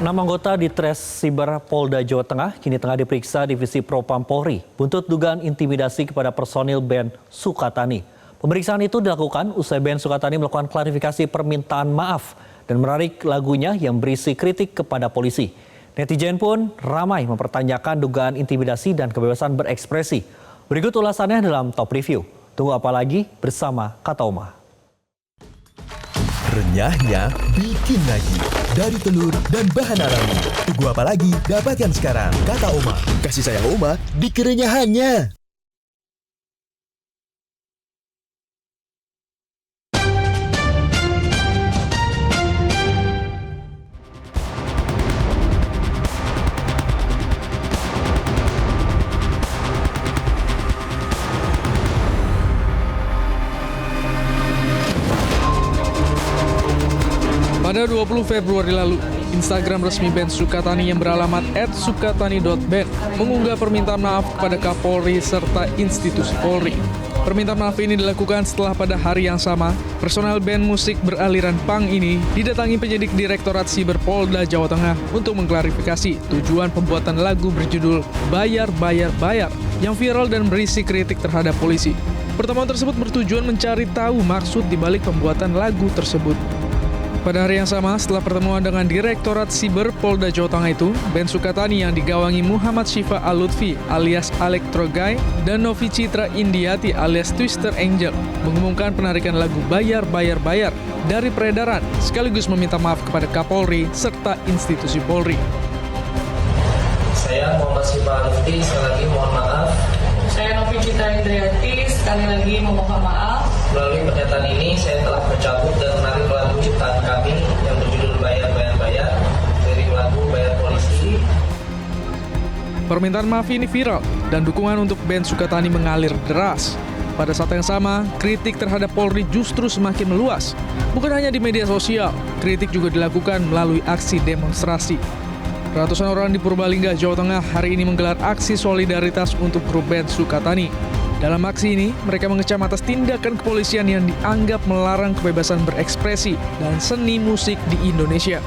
6 anggota di Tres Siber Polda Jawa Tengah kini tengah diperiksa Divisi Propam Polri buntut dugaan intimidasi kepada personil band Sukatani. Pemeriksaan itu dilakukan usai band Sukatani melakukan klarifikasi permintaan maaf dan menarik lagunya yang berisi kritik kepada polisi. Netizen pun ramai mempertanyakan dugaan intimidasi dan kebebasan berekspresi. Berikut ulasannya dalam Top Review. Tunggu apa lagi bersama Kata Oma. Renyahnya bikin lagi. Dari telur dan bahan alami. Tunggu apa lagi? Dapatkan sekarang. Kata Oma. Kasih sayang Oma di kerenyahannya. Pada 20 Februari lalu, Instagram resmi band Sukatani yang beralamat @sukatani.band mengunggah permintaan maaf kepada Kapolri serta institusi Polri. Permintaan maaf ini dilakukan setelah pada hari yang sama, personel band musik beraliran punk ini didatangi penyidik Direktorat Siber Polda Jawa Tengah untuk mengklarifikasi tujuan pembuatan lagu berjudul Bayar Bayar Bayar yang viral dan berisi kritik terhadap polisi. Pertemuan tersebut bertujuan mencari tahu maksud dibalik pembuatan lagu tersebut. Pada hari yang sama, setelah pertemuan dengan Direktorat Siber Polda Jawa Tengah itu, band Sukatani yang digawangi Muhammad Syifa Al-Lutfi alias Electro Guy dan Novi Citra Indiati alias Twister Angel mengumumkan penarikan lagu Bayar Bayar Bayar dari peredaran sekaligus meminta maaf kepada Kapolri serta institusi Polri. Saya Muhammad Syifa Al-Lutfi, sekali lagi mohon maaf. Saya Novi Citra Indiati, sekali lagi memohon maaf. Melalui pernyataan ini, saya telah mencabut dan menarik lagu ciptaan kami yang berjudul Bayar Bayar Bayar dari lagu Bayar Polisi. Permintaan maaf ini viral dan dukungan untuk band Sukatani mengalir deras. Pada saat yang sama, kritik terhadap Polri justru semakin meluas. Bukan hanya di media sosial, kritik juga dilakukan melalui aksi demonstrasi. Ratusan orang di Purbalingga, Jawa Tengah hari ini menggelar aksi solidaritas untuk grup band Sukatani. Dalam aksi ini, mereka mengecam atas tindakan kepolisian yang dianggap melarang kebebasan berekspresi dan seni musik di Indonesia.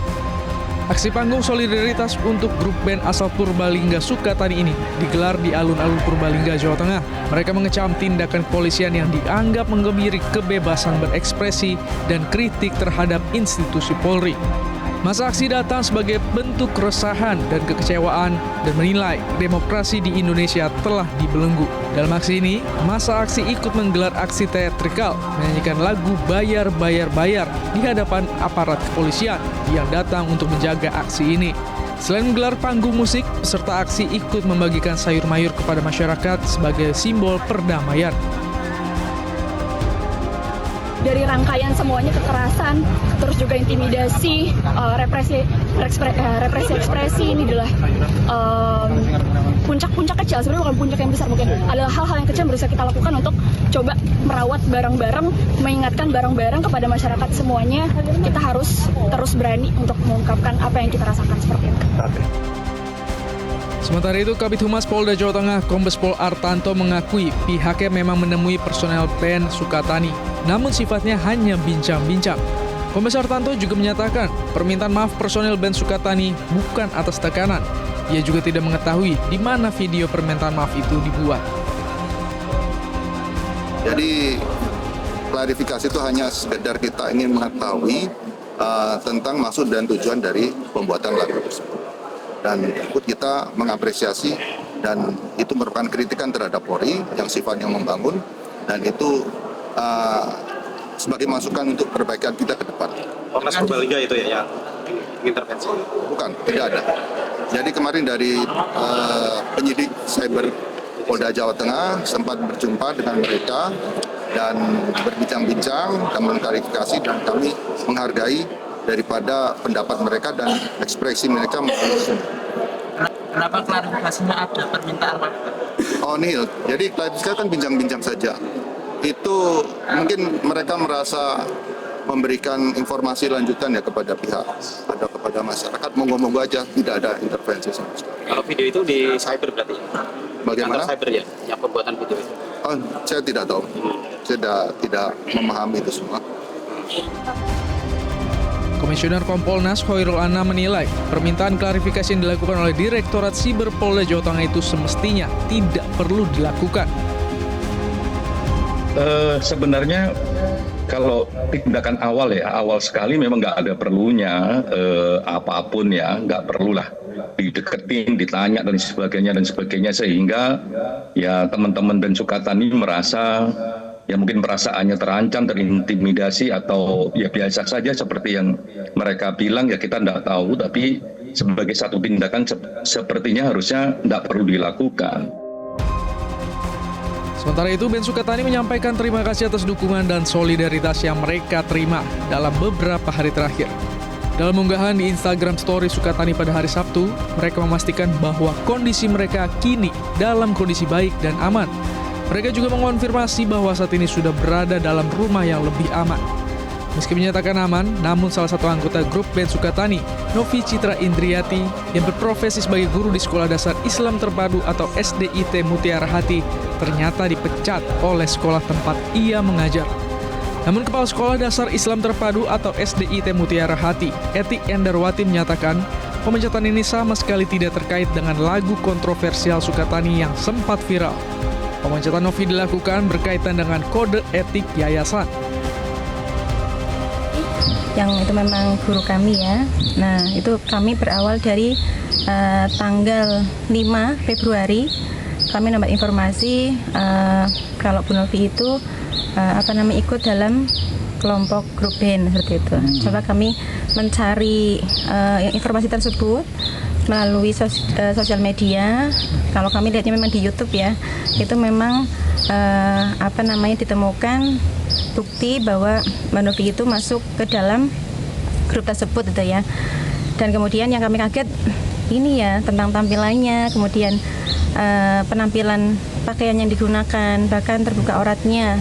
Aksi panggung solidaritas untuk grup band asal Purbalingga Sukatani ini digelar di alun-alun Purbalingga, Jawa Tengah. Mereka mengecam tindakan kepolisian yang dianggap menggebiri kebebasan berekspresi dan kritik terhadap institusi Polri. Masa aksi datang sebagai bentuk keresahan dan kekecewaan dan menilai demokrasi di Indonesia telah dibelenggu. Dalam aksi ini, masa aksi ikut menggelar aksi teatrikal, menyanyikan lagu Bayar Bayar Bayar di hadapan aparat kepolisian yang datang untuk menjaga aksi ini. Selain menggelar panggung musik, peserta aksi ikut membagikan sayur mayur kepada masyarakat sebagai simbol perdamaian. Dari rangkaian semuanya kekerasan, terus juga intimidasi, represi ekspresi ini adalah puncak-puncak kecil, sebenarnya bukan puncak yang besar, mungkin adalah hal-hal yang kecil yang bisa kita lakukan untuk coba merawat barang-barang, mengingatkan barang-barang kepada masyarakat semuanya. Kita harus terus berani untuk mengungkapkan apa yang kita rasakan seperti itu. Sementara itu, Kabid Humas Polda Jawa Tengah, Kombes Pol Artanto mengakui pihaknya memang menemui personel band Sukatani, namun sifatnya hanya bincang-bincang. Kombes Artanto juga menyatakan permintaan maaf personel band Sukatani bukan atas tekanan. Ia juga tidak mengetahui di mana video permintaan maaf itu dibuat. Jadi klarifikasi itu hanya sekedar kita ingin mengetahui tentang maksud dan tujuan dari pembuatan lagu tersebut. Dan ikut kita mengapresiasi dan itu merupakan kritikan terhadap Polri yang sifatnya membangun dan itu sebagai masukan untuk perbaikan kita ke depan. Polres Purbalingga itu ya yang intervensi? Bukan, tidak ada. Jadi kemarin dari penyidik Cyber Polda Jawa Tengah sempat berjumpa dengan mereka dan berbincang-bincang dan mengklarifikasi dan kami menghargai daripada pendapat mereka dan ekspresi mereka. Kenapa klarifikasinya ada permintaan maaf? Oh nihil, jadi klarifikasi kan bincang-bincang saja. Itu mungkin mereka merasa memberikan informasi lanjutan ya kepada pihak, ada kepada masyarakat, monggo-monggo aja, tidak ada intervensi sama sekali. Kalau video itu di cyber berarti? Bagaimana? Kantor cyber ya, yang pembuatan video itu? Oh, saya tidak tahu, saya tidak memahami itu semua. Komisioner Kompolnas Khairul Anam menilai permintaan klarifikasi yang dilakukan oleh Direktorat Siber Polda Jawa Tengah itu semestinya tidak perlu dilakukan. Sebenarnya kalau tindakan awal sekali memang nggak ada perlunya apapun ya, nggak perlulah dideketin, ditanya dan sebagainya sehingga ya teman-teman Ben Sukatani merasa ya mungkin perasaannya terancam, terintimidasi atau ya biasa saja seperti yang mereka bilang ya kita nggak tahu, tapi sebagai satu tindakan sepertinya harusnya nggak perlu dilakukan. Sementara itu, Ben Sukatani menyampaikan terima kasih atas dukungan dan solidaritas yang mereka terima dalam beberapa hari terakhir. Dalam unggahan di Instagram Story Sukatani pada hari Sabtu, mereka memastikan bahwa kondisi mereka kini dalam kondisi baik dan aman. Mereka juga mengonfirmasi bahwa saat ini sudah berada dalam rumah yang lebih aman. Meski menyatakan aman, namun salah satu anggota grup Ben Sukatani, Novi Citra Indriati, yang berprofesi sebagai guru di Sekolah Dasar Islam Terpadu atau SDIT Mutiara Hati, ternyata dipecat oleh sekolah tempat ia mengajar. Namun Kepala Sekolah Dasar Islam Terpadu atau SDIT Mutiara Hati, Eti Endarwati menyatakan, pemecatan ini sama sekali tidak terkait dengan lagu kontroversial Sukatani yang sempat viral. Pemecatan Novi dilakukan berkaitan dengan kode etik yayasan. Yang itu memang guru kami ya. Nah, itu kami berawal dari tanggal 5 Februari. Kami dapat informasi kalau Bu Novi itu ikut dalam kelompok grup band seperti itu. Coba kami mencari informasi tersebut melalui sosial media. Kalau kami lihatnya memang di YouTube ya, itu memang ditemukan bukti bahwa Mbak Novi itu masuk ke dalam grup tersebut itu ya. Dan kemudian yang kami kaget ini ya tentang tampilannya, kemudian penampilan pakaian yang digunakan, bahkan terbuka auratnya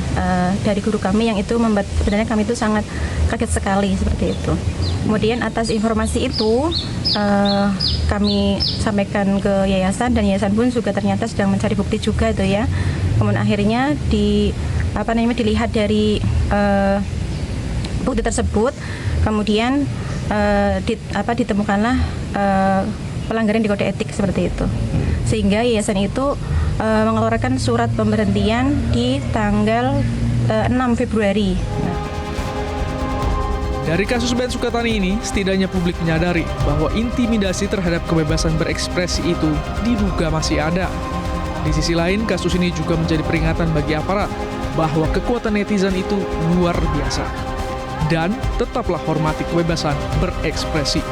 dari guru kami yang itu membuat sebenarnya kami itu sangat kaget sekali seperti itu. Kemudian atas informasi itu kami sampaikan ke yayasan dan yayasan pun juga ternyata sedang mencari bukti juga itu ya. Kemudian akhirnya dilihat dari bukti tersebut, kemudian ditemukanlah pelanggaran di kode etik seperti itu. Sehingga yayasan itu mengeluarkan surat pemberhentian di tanggal 6 Februari. Dari kasus Ben Sukatani ini, setidaknya publik menyadari bahwa intimidasi terhadap kebebasan berekspresi itu diduga masih ada. Di sisi lain, kasus ini juga menjadi peringatan bagi aparat bahwa kekuatan netizen itu luar biasa. Dan tetaplah hormati kebebasan berekspresi.